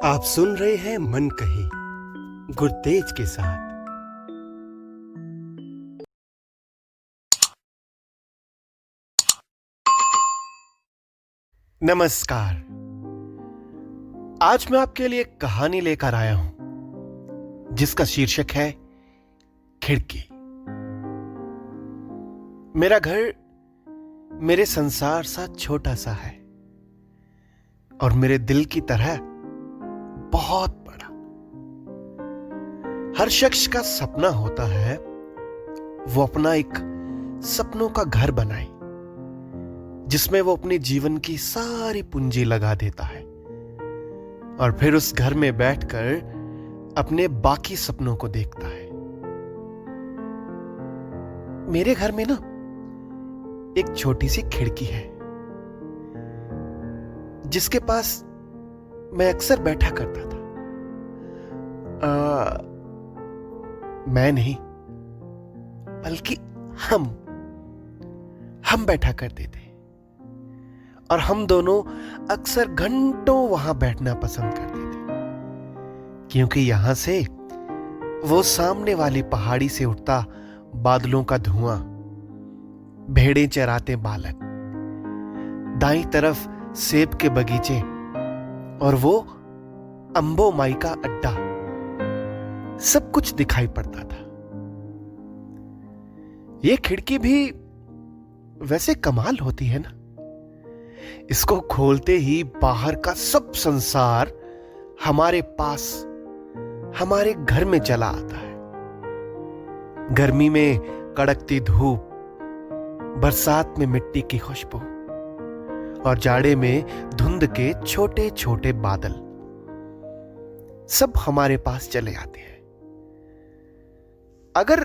आप सुन रहे हैं मन कही गुरतेज के साथ। नमस्कार। आज मैं आपके लिए एक कहानी लेकर आया हूं जिसका शीर्षक है खिड़की। मेरा घर मेरे संसार सा छोटा सा है और मेरे दिल की तरह बहुत बड़ा। हर शख्स का सपना होता है वो अपना एक सपनों का घर बनाए जिसमें वो अपने जीवन की सारी पूंजी लगा देता है और फिर उस घर में बैठकर अपने बाकी सपनों को देखता है। मेरे घर में ना एक छोटी सी खिड़की है जिसके पास मैं अक्सर बैठा करता था। मैं नहीं बल्कि हम बैठा करते थे और हम दोनों अक्सर घंटों वहां बैठना पसंद करते थे क्योंकि यहां से वो सामने वाली पहाड़ी से उठता बादलों का धुआं, भेड़ें चराते बालक, दाईं तरफ सेब के बगीचे और वो अंबो माई का अड्डा सब कुछ दिखाई पड़ता था। ये खिड़की भी वैसे कमाल होती है ना। इसको खोलते ही बाहर का सब संसार हमारे पास, हमारे घर में चला आता है। गर्मी में कड़कती धूप, बरसात में मिट्टी की खुशबू और जाड़े में धुंध के छोटे छोटे बादल सब हमारे पास चले आते हैं। अगर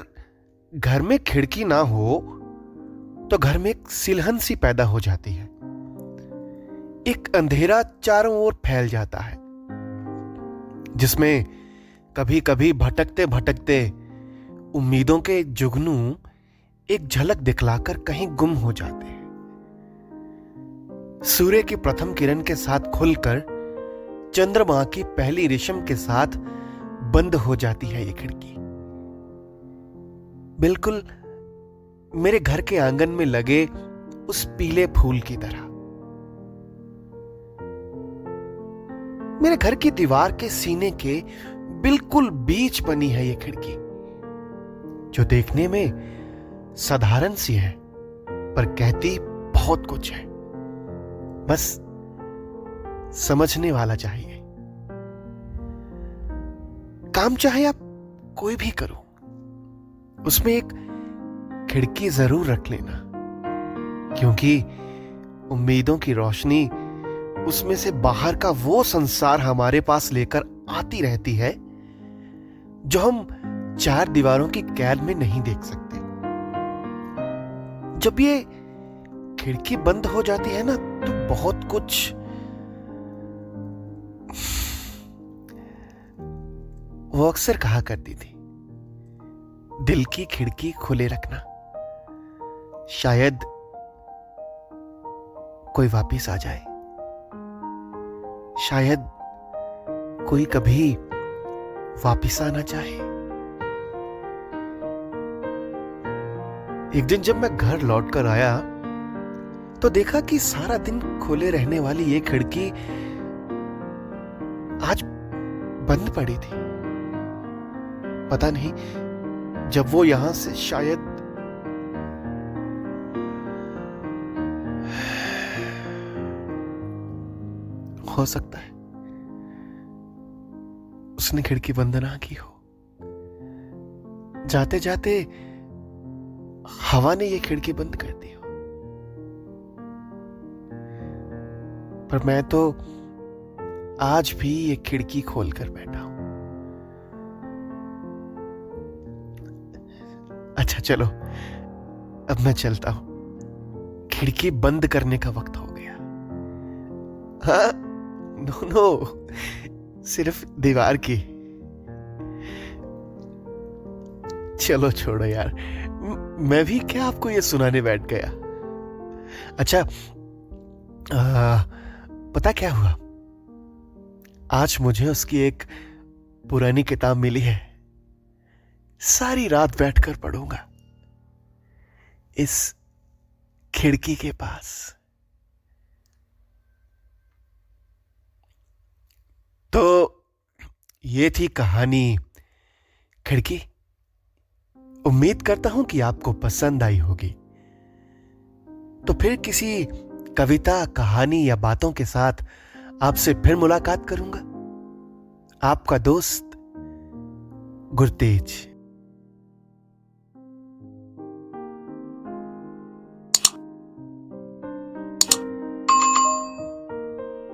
घर में खिड़की ना हो तो घर में एक सिलहन सी पैदा हो जाती है। एक अंधेरा चारों ओर फैल जाता है जिसमें कभी कभी भटकते भटकते उम्मीदों के जुगनू एक झलक दिखलाकर कहीं गुम हो जाते हैं। सूर्य की प्रथम किरण के साथ खुलकर चंद्रमा की पहली रेशम के साथ बंद हो जाती है ये खिड़की, बिल्कुल मेरे घर के आंगन में लगे उस पीले फूल की तरह। मेरे घर की दीवार के सीने के बिल्कुल बीच बनी है ये खिड़की, जो देखने में साधारण सी है पर कहती बहुत कुछ है। बस समझने वाला चाहिए। काम चाहे आप कोई भी करो, उसमें एक खिड़की जरूर रख लेना, क्योंकि उम्मीदों की रोशनी उसमें से बाहर का वो संसार हमारे पास लेकर आती रहती है जो हम चार दीवारों की कैद में नहीं देख सकते। जब ये खिड़की बंद हो जाती है ना तो बहुत कुछ वो अक्सर कहा करती थी, दिल की खिड़की खुले रखना, शायद कोई वापिस आ जाए, शायद कोई कभी वापिस आना चाहे। एक दिन जब मैं घर लौटकर आया तो देखा कि सारा दिन खुले रहने वाली ये खिड़की आज बंद पड़ी थी। पता नहीं, जब वो यहां से शायद हो सकता है उसने खिड़की बंद ना की हो। जाते जाते हवा ने ये खिड़की बंद कर दी हो, पर मैं तो आज भी ये खिड़की खोलकर बैठा हूं। अच्छा चलो, अब मैं चलता हूं। खिड़की बंद करने का वक्त हो गया। हाँ, नो, सिर्फ दीवार की। चलो छोड़ो यार, मैं भी क्या आपको ये सुनाने बैठ गया। अच्छा, पता क्या हुआ? आज मुझे उसकी एक पुरानी किताब मिली है। सारी रात बैठकर पढ़ूंगा इस खिड़की के पास। तो ये थी कहानी खिड़की। उम्मीद करता हूं कि आपको पसंद आई होगी। तो फिर किसी कविता, कहानी या बातों के साथ आपसे फिर मुलाकात करूंगा। आपका दोस्त गुरतेज।